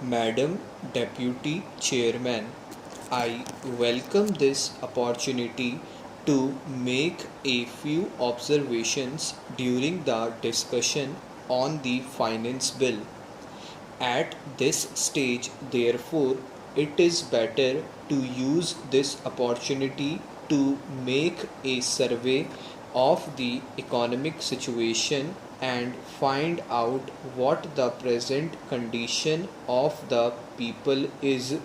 Madam Deputy Chairman, I welcome this opportunity to make a few observations during the discussion on the Finance Bill. At this stage, therefore, it is better to use this opportunity to make a survey of the economic situation and find out what the present condition of the people is,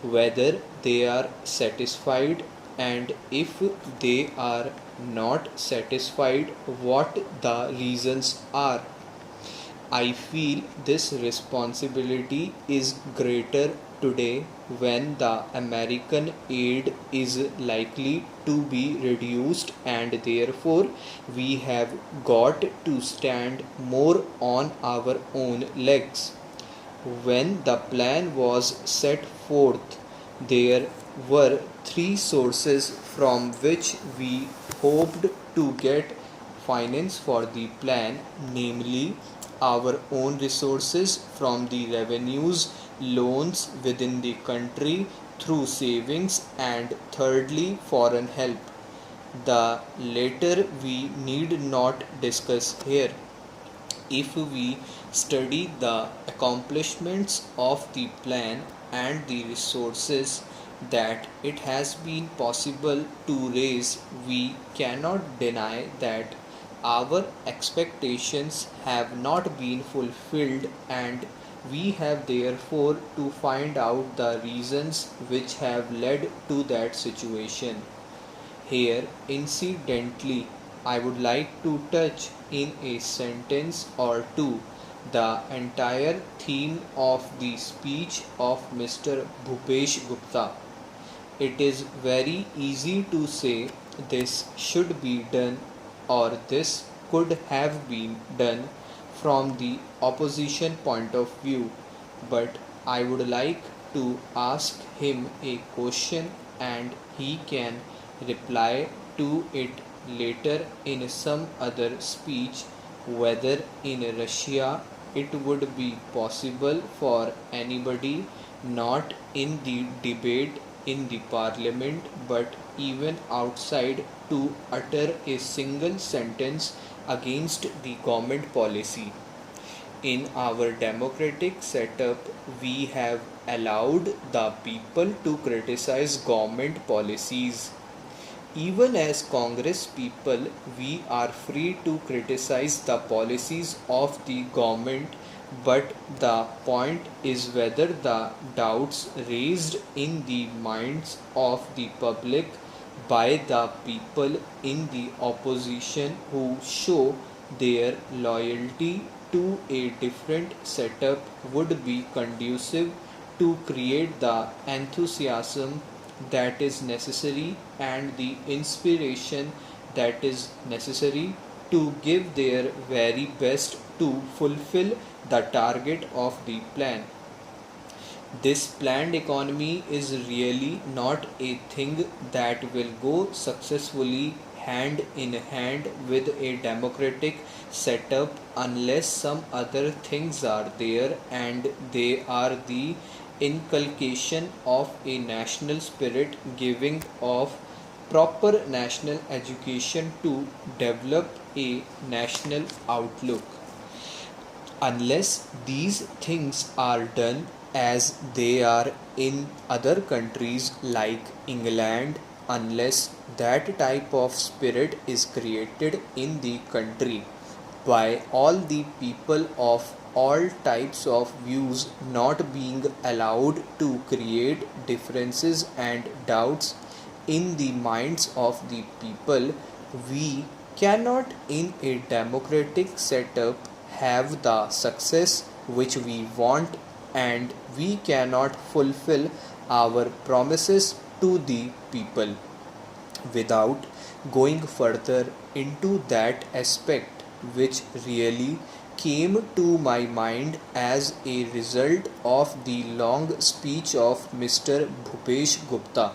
whether they are satisfied, and if they are not satisfied, what the reasons are. I feel this responsibility is greater today when the American aid is likely to be reduced, and therefore we have got to stand more on our own legs. When the plan was set forth, there were three sources from which we hoped to get finance for the plan, namely our own resources from the revenues, loans within the country through savings, and thirdly, foreign help. The latter we need not discuss here. If we study the accomplishments of the plan and the resources that it has been possible to raise, we cannot deny that our expectations have not been fulfilled, and we have therefore to find out the reasons which have led to that situation. Here, incidentally, I would like to touch in a sentence or two the entire theme of the speech of Mr. Bhupesh Gupta. It is very easy to say this should be done or this could have been done from the opposition point of view, but I would like to ask him a question and he can reply to it later in some other speech, whether in Russia it would be possible for anybody not in the debate in the parliament but even outside to utter a single sentence against the government policy. In our democratic setup, we have allowed the people to criticize government policies. Even as Congress people, we are free to criticize the policies of the government, but the point is whether the doubts raised in the minds of the public by the people in the opposition who show their loyalty to a different setup would be conducive to create the enthusiasm that is necessary and the inspiration that is necessary to give their very best to fulfill the target of the plan. This planned economy is really not a thing that will go successfully hand in hand with a democratic setup unless some other things are there, and they are the inculcation of a national spirit, giving of proper national education to develop a national outlook. Unless these things are done as they are in other countries like England, unless that type of spirit is created in the country by all the people of all types of views not being allowed to create differences and doubts in the minds of the people, we cannot in a democratic setup have the success which we want, and we cannot fulfill our promises to the people. Without going further into that aspect which really came to my mind as a result of the long speech of Mr. Bhupesh Gupta,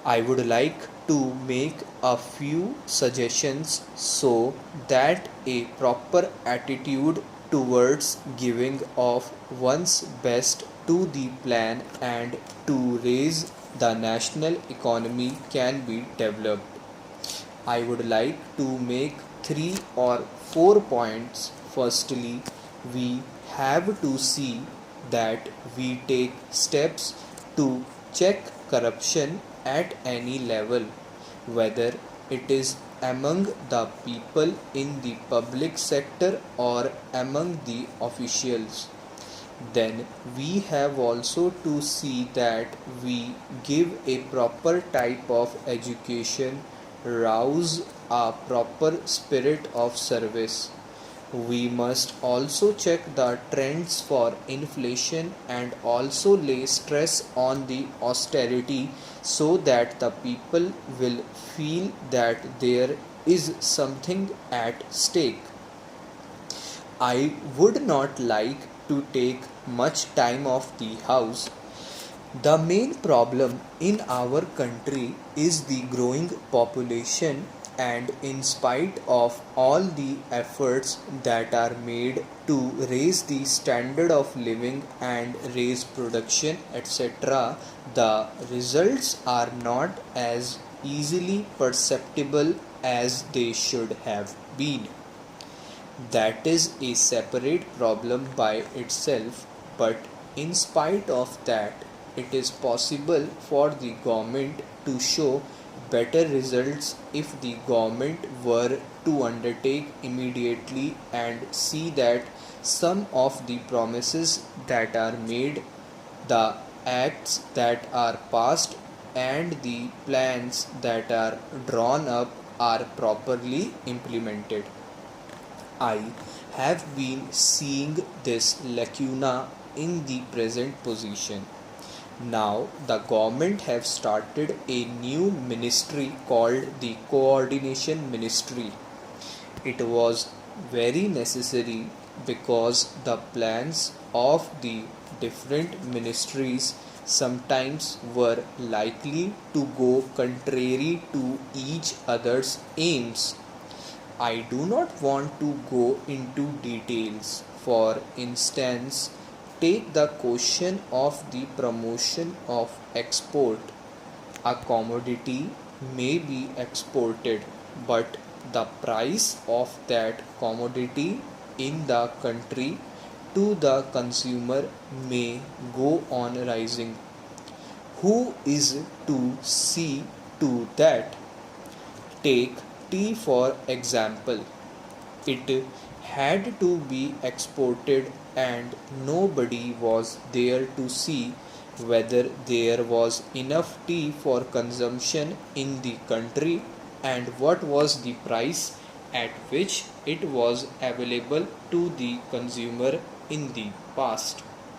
I would like to make a few suggestions so that a proper attitude towards giving of one's best to the plan and to raise the national economy can be developed. I would like to make three or four points. Firstly, we have to see that we take steps to check corruption at any level, whether it is among the people in the public sector or among the officials. Then we have also to see that we give a proper type of education, rouse a proper spirit of service. We must also check the trends for inflation and also lay stress on the austerity so that the people will feel that there is something at stake. I would not like to take much time of the house. The main problem in our country is the growing population, and in spite of all the efforts that are made to raise the standard of living and raise production, etc., the results are not as easily perceptible as they should have been. That is a separate problem by itself, but in spite of that, it is possible for the government to show better results if the government were to undertake immediately and see that some of the promises that are made, the acts that are passed, and the plans that are drawn up are properly implemented. I have been seeing this lacuna in the present position. Now the government have started a new ministry called the Coordination Ministry. It was very necessary because the plans of the different ministries sometimes were likely to go contrary to each other's aims. I do not want to go into details. For instance, take the question of the promotion of export. A commodity may be exported, but the price of that commodity in the country to the consumer may go on rising. Who is to see to that? Take tea for example. It had to be exported, and nobody was there to see whether there was enough tea for consumption in the country and what was the price at which it was available to the consumer in the past.